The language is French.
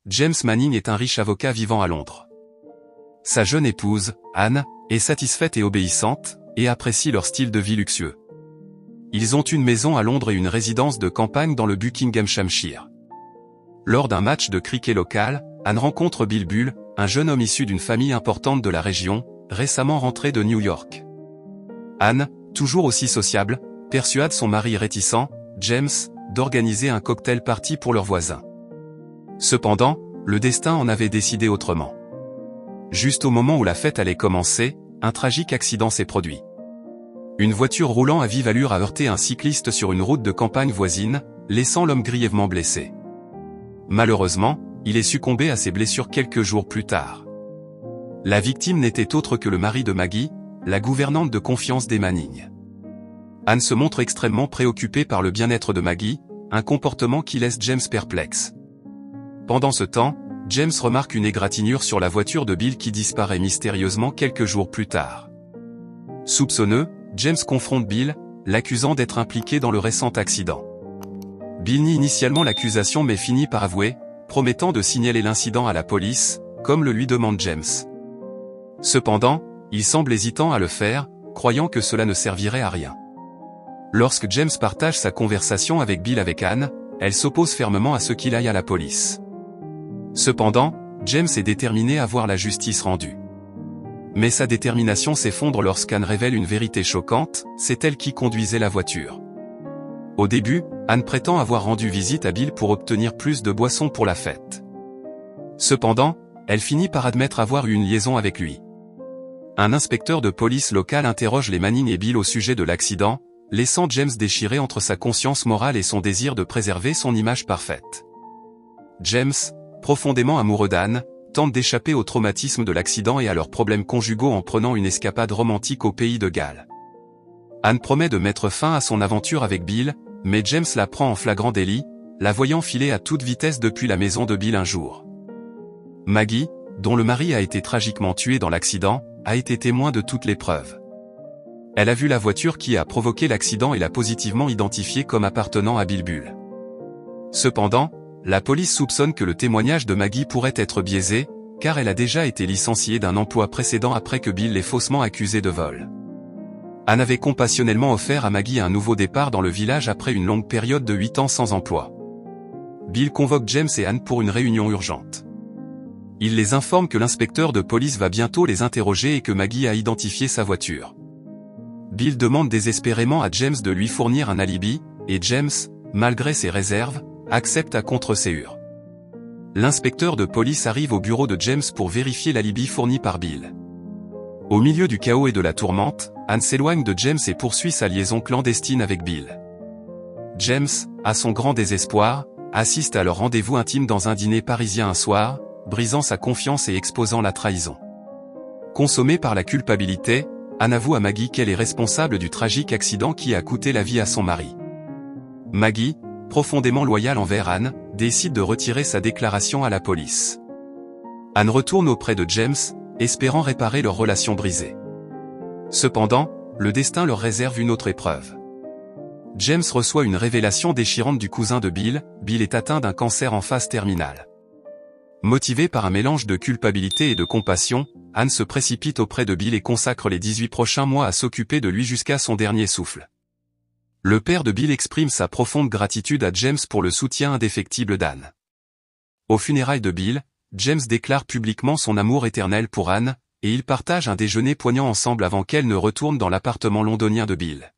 James Manning est un riche avocat vivant à Londres. Sa jeune épouse, Anne, est satisfaite et obéissante, et apprécie leur style de vie luxueux. Ils ont une maison à Londres et une résidence de campagne dans le Buckinghamshire. Lors d'un match de cricket local, Anne rencontre Bill Bull, un jeune homme issu d'une famille importante de la région, récemment rentré de New York. Anne, toujours aussi sociable, persuade son mari réticent, James, d'organiser un cocktail party pour leurs voisins. Cependant, le destin en avait décidé autrement. Juste au moment où la fête allait commencer, un tragique accident s'est produit. Une voiture roulant à vive allure a heurté un cycliste sur une route de campagne voisine, laissant l'homme grièvement blessé. Malheureusement, il est succombé à ses blessures quelques jours plus tard. La victime n'était autre que le mari de Maggie, la gouvernante de confiance des Manning. Anne se montre extrêmement préoccupée par le bien-être de Maggie, un comportement qui laisse James perplexe. Pendant ce temps, James remarque une égratignure sur la voiture de Bill qui disparaît mystérieusement quelques jours plus tard. Soupçonneux, James confronte Bill, l'accusant d'être impliqué dans le récent accident. Bill nie initialement l'accusation mais finit par avouer, promettant de signaler l'incident à la police, comme le lui demande James. Cependant, il semble hésitant à le faire, croyant que cela ne servirait à rien. Lorsque James partage sa conversation avec Bill avec Anne, elle s'oppose fermement à ce qu'il aille à la police. Cependant, James est déterminé à voir la justice rendue. Mais sa détermination s'effondre lorsqu'Anne révèle une vérité choquante, c'est elle qui conduisait la voiture. Au début, Anne prétend avoir rendu visite à Bill pour obtenir plus de boissons pour la fête. Cependant, elle finit par admettre avoir eu une liaison avec lui. Un inspecteur de police local interroge les Manning et Bill au sujet de l'accident, laissant James déchiré entre sa conscience morale et son désir de préserver son image parfaite. James, profondément amoureux d'Anne, tente d'échapper au traumatisme de l'accident et à leurs problèmes conjugaux en prenant une escapade romantique au pays de Galles. Anne promet de mettre fin à son aventure avec Bill, mais James la prend en flagrant délit, la voyant filer à toute vitesse depuis la maison de Bill un jour. Maggie, dont le mari a été tragiquement tué dans l'accident, a été témoin de toutes les preuves. Elle a vu la voiture qui a provoqué l'accident et l'a positivement identifiée comme appartenant à Bill Bull. Cependant, la police soupçonne que le témoignage de Maggie pourrait être biaisé, car elle a déjà été licenciée d'un emploi précédent après que Bill l'ait faussement accusée de vol. Anne avait compassionnellement offert à Maggie un nouveau départ dans le village après une longue période de 8 ans sans emploi. Bill convoque James et Anne pour une réunion urgente. Il les informe que l'inspecteur de police va bientôt les interroger et que Maggie a identifié sa voiture. Bill demande désespérément à James de lui fournir un alibi, et James, malgré ses réserves, accepte à contre-séure. L'inspecteur de police arrive au bureau de James pour vérifier l'alibi fourni par Bill. Au milieu du chaos et de la tourmente, Anne s'éloigne de James et poursuit sa liaison clandestine avec Bill. James, à son grand désespoir, assiste à leur rendez-vous intime dans un dîner parisien un soir, brisant sa confiance et exposant la trahison. Consommée par la culpabilité, Anne avoue à Maggie qu'elle est responsable du tragique accident qui a coûté la vie à son mari. Maggie, profondément loyale envers Anne, décide de retirer sa déclaration à la police. Anne retourne auprès de James, espérant réparer leur relation brisée. Cependant, le destin leur réserve une autre épreuve. James reçoit une révélation déchirante du cousin de Bill, Bill est atteint d'un cancer en phase terminale. Motivée par un mélange de culpabilité et de compassion, Anne se précipite auprès de Bill et consacre les 18 prochains mois à s'occuper de lui jusqu'à son dernier souffle. Le père de Bill exprime sa profonde gratitude à James pour le soutien indéfectible d'Anne. Aux funérailles de Bill, James déclare publiquement son amour éternel pour Anne, et ils partagent un déjeuner poignant ensemble avant qu'elle ne retourne dans l'appartement londonien de Bill.